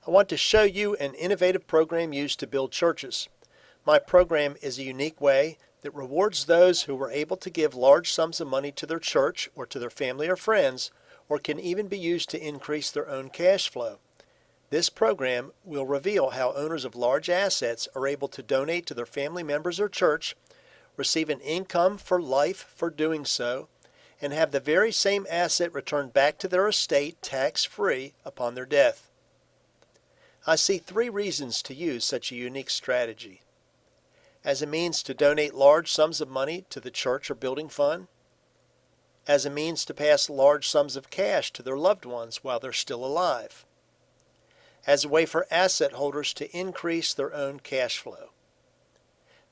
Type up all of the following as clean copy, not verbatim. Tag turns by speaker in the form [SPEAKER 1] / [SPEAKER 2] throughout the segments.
[SPEAKER 1] I want to show you an innovative program used to build churches. My program is a unique way that rewards those who were able to give large sums of money to their church or to their family or friends, or can even be used to increase their own cash flow. This program will reveal how owners of large assets are able to donate to their family members or church, receive an income for life for doing so, and have the very same asset returned back to their estate tax-free upon their death. I see 3 reasons to use such a unique strategy. As a means to donate large sums of money to the church or building fund, as a means to pass large sums of cash to their loved ones while they're still alive, as a way for asset holders to increase their own cash flow.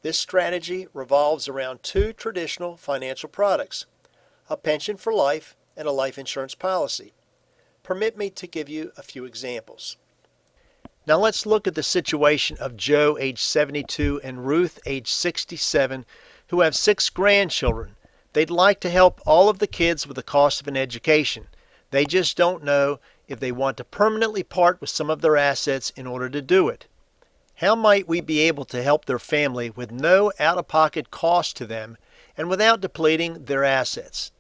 [SPEAKER 1] This strategy revolves around 2 traditional financial products, a pension for life and a life insurance policy. Permit me to give you a few examples. Now let's look at the situation of Joe, age 72, and Ruth, age 67, who have 6 grandchildren. They'd like to help all of the kids with the cost of an education. They just don't know if they want to permanently part with some of their assets in order to do it. How might we be able to help their family with no out-of-pocket cost to them and without depleting their assets?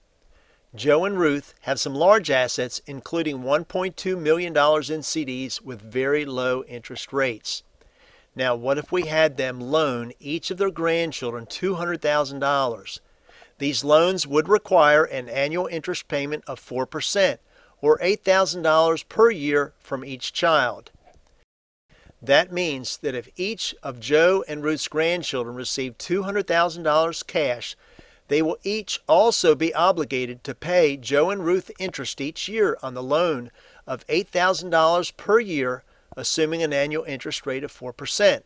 [SPEAKER 1] Joe and Ruth have some large assets, including $1.2 million in CDs with very low interest rates. Now, what if we had them loan each of their grandchildren $200,000? These loans would require an annual interest payment of 4%, or $8,000 per year from each child. That means that if each of Joe and Ruth's grandchildren receive $200,000 cash, they will each also be obligated to pay Joe and Ruth interest each year on the loan of $8,000 per year, assuming an annual interest rate of 4%.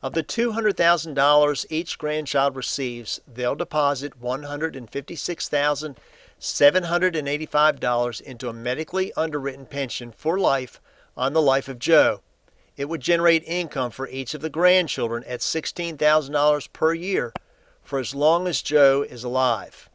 [SPEAKER 1] Of the $200,000 each grandchild receives, they'll deposit $156,785 into a medically underwritten pension for life on the life of Joe. It would generate income for each of the grandchildren at $16,000 per year for as long as Joe is alive.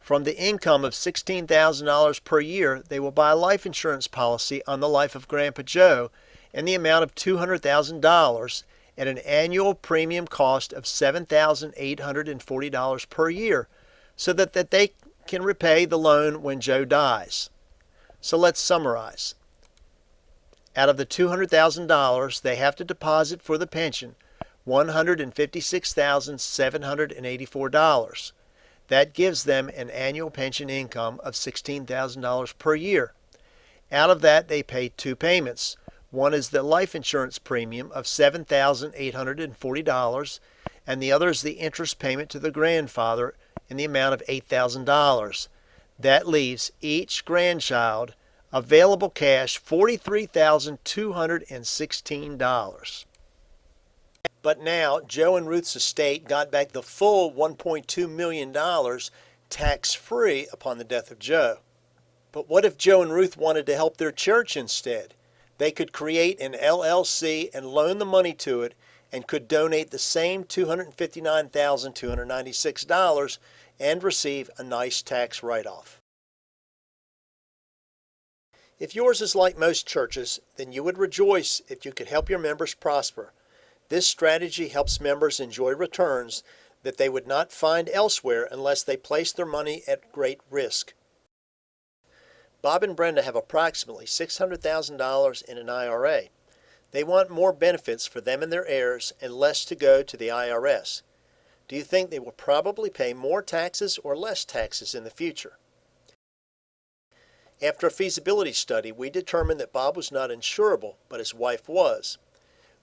[SPEAKER 1] From the income of $16,000 per year, they will buy a life insurance policy on the life of Grandpa Joe in the amount of $200,000 at an annual premium cost of $7,840 per year, so that they can repay the loan when Joe dies. So let's summarize. Out of the $200,000 they have to deposit for the pension, $156,784. That gives them an annual pension income of $16,000 per year. Out of that, they pay 2 payments. One is the life insurance premium of $7,840, and the other is the interest payment to the grandfather in the amount of $8,000. That leaves each grandchild available cash $43,216. But now, Joe and Ruth's estate got back the full $1.2 million tax-free upon the death of Joe. But what if Joe and Ruth wanted to help their church instead? They could create an LLC and loan the money to it, and could donate the same $259,296 and receive a nice tax write-off. If yours is like most churches, then you would rejoice if you could help your members prosper. This strategy helps members enjoy returns that they would not find elsewhere unless they place their money at great risk. Bob and Brenda have approximately $600,000 in an IRA. They want more benefits for them and their heirs and less to go to the IRS. Do you think they will probably pay more taxes or less taxes in the future? After a feasibility study, we determined that Bob was not insurable, but his wife was.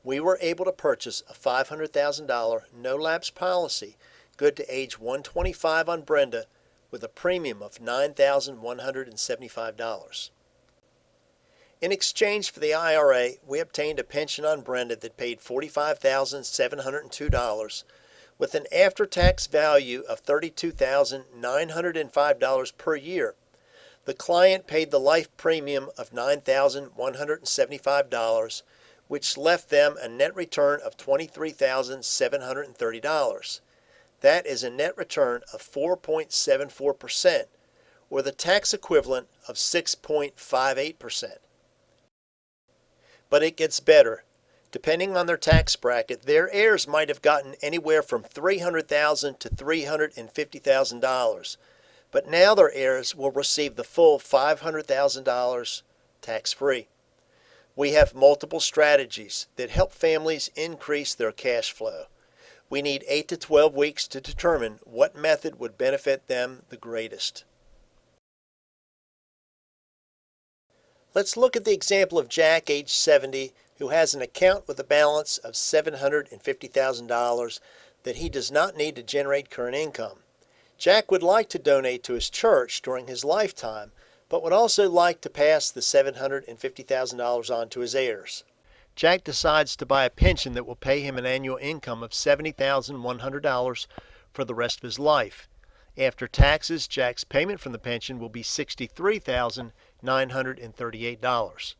[SPEAKER 1] We were able to purchase a $500,000 no-lapse policy, good to age 125 on Brenda, with a premium of $9,175. In exchange for the IRA, we obtained a pension on Brenda that paid $45,702, with an after-tax value of $32,905 per year. The client paid the life premium of $9,175, which left them a net return of $23,730. That is a net return of 4.74%, or the tax equivalent of 6.58%. But it gets better. Depending on their tax bracket, their heirs might have gotten anywhere from $300,000 to $350,000. But now their heirs will receive the full $500,000 tax-free. We have multiple strategies that help families increase their cash flow. We need 8 to 12 weeks to determine what method would benefit them the greatest. Let's look at the example of Jack, age 70, who has an account with a balance of $750,000 that he does not need to generate current income. Jack would like to donate to his church during his lifetime, but would also like to pass the $750,000 on to his heirs. Jack decides to buy a pension that will pay him an annual income of $70,100 for the rest of his life. After taxes, Jack's payment from the pension will be $63,938.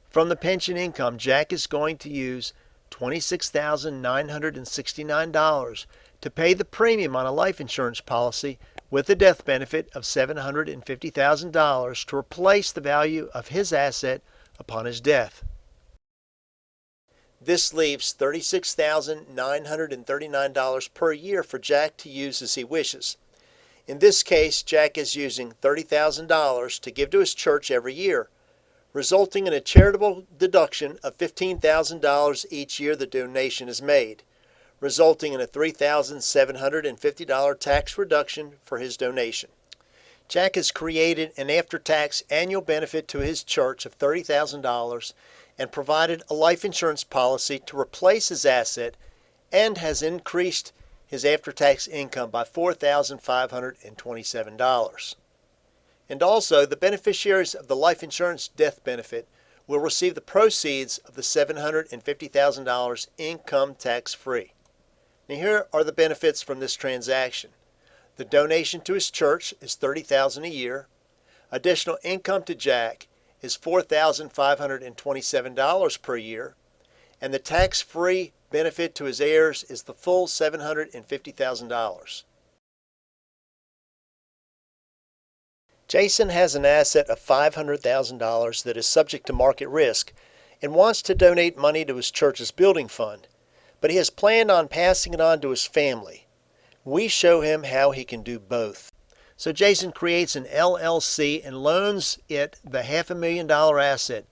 [SPEAKER 1] From the pension income, Jack is going to use $26,969 to pay the premium on a life insurance policy with a death benefit of $750,000 to replace the value of his asset upon his death. This leaves $36,939 per year for Jack to use as he wishes. In this case, Jack is using $30,000 to give to his church every year, resulting in a charitable deduction of $15,000 each year the donation is made, resulting in a $3,750 tax reduction for his donation. Jack has created an after-tax annual benefit to his church of $30,000 and provided a life insurance policy to replace his asset, and has increased his after-tax income by $4,527. And also, the beneficiaries of the life insurance death benefit will receive the proceeds of the $750,000 income tax-free. Now, here are the benefits from this transaction. The donation to his church is $30,000 a year. Additional income to Jack is $4,527 per year, and the tax-free benefit to his heirs is the full $750,000. Jason has an asset of $500,000 that is subject to market risk and wants to donate money to his church's building fund, but he has planned on passing it on to his family. We show him how he can do both. So Jason creates an LLC and loans it the $500,000 asset.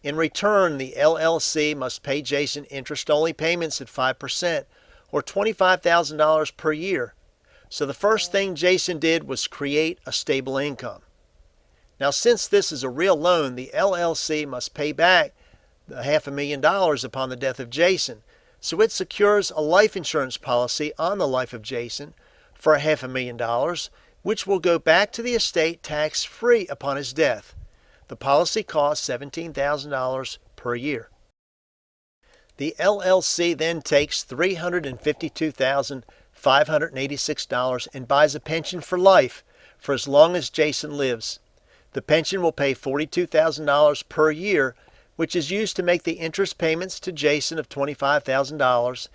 [SPEAKER 1] In return, the LLC must pay Jason interest-only payments at 5%, or $25,000 per year. So the first thing Jason did was create a stable income. Now, since this is a real loan, the LLC must pay back the $500,000 upon the death of Jason. So it secures a life insurance policy on the life of Jason for $500,000, which will go back to the estate tax-free upon his death. The policy costs $17,000 per year. The LLC then takes $352,586 and buys a pension for life for as long as Jason lives. The pension will pay $42,000 per year, which is used to make the interest payments to Jason of $25,000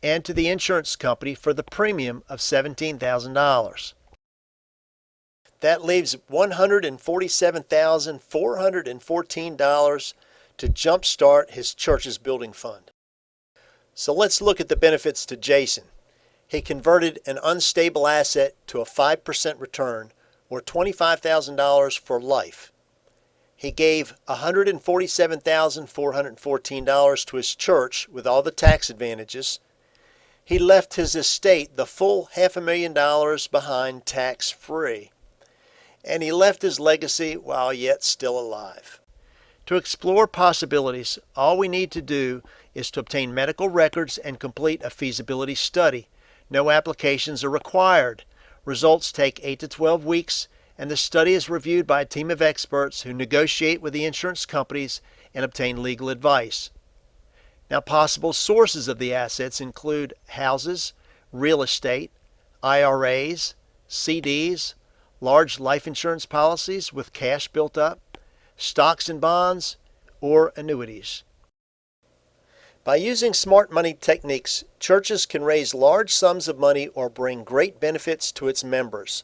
[SPEAKER 1] and to the insurance company for the premium of $17,000. That leaves $147,414 to jumpstart his church's building fund. So let's look at the benefits to Jason. He converted an unstable asset to a 5% return, or $25,000 for life. He gave $147,414 to his church with all the tax advantages. He left his estate the full $500,000 behind tax-free. And he left his legacy while yet still alive. To explore possibilities, all we need to do is to obtain medical records and complete a feasibility study. No applications are required. Results take 8 to 12 weeks, and the study is reviewed by a team of experts who negotiate with the insurance companies and obtain legal advice. Now, possible sources of the assets include houses, real estate, IRAs, CDs, large life insurance policies with cash built up, stocks and bonds, or annuities. By using smart money techniques, churches can raise large sums of money or bring great benefits to its members.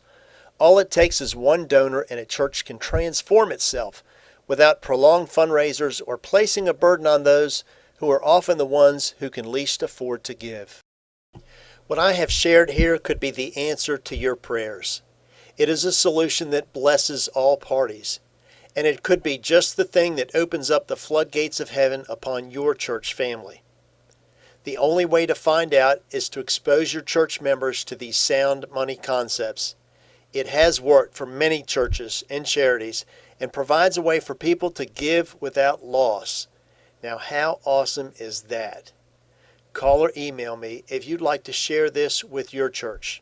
[SPEAKER 1] All it takes is one donor and a church can transform itself without prolonged fundraisers or placing a burden on those who are often the ones who can least afford to give. What I have shared here could be the answer to your prayers. It is a solution that blesses all parties, and it could be just the thing that opens up the floodgates of heaven upon your church family. The only way to find out is to expose your church members to these sound money concepts. It has worked for many churches and charities and provides a way for people to give without loss. Now, how awesome is that? Call or email me if you'd like to share this with your church.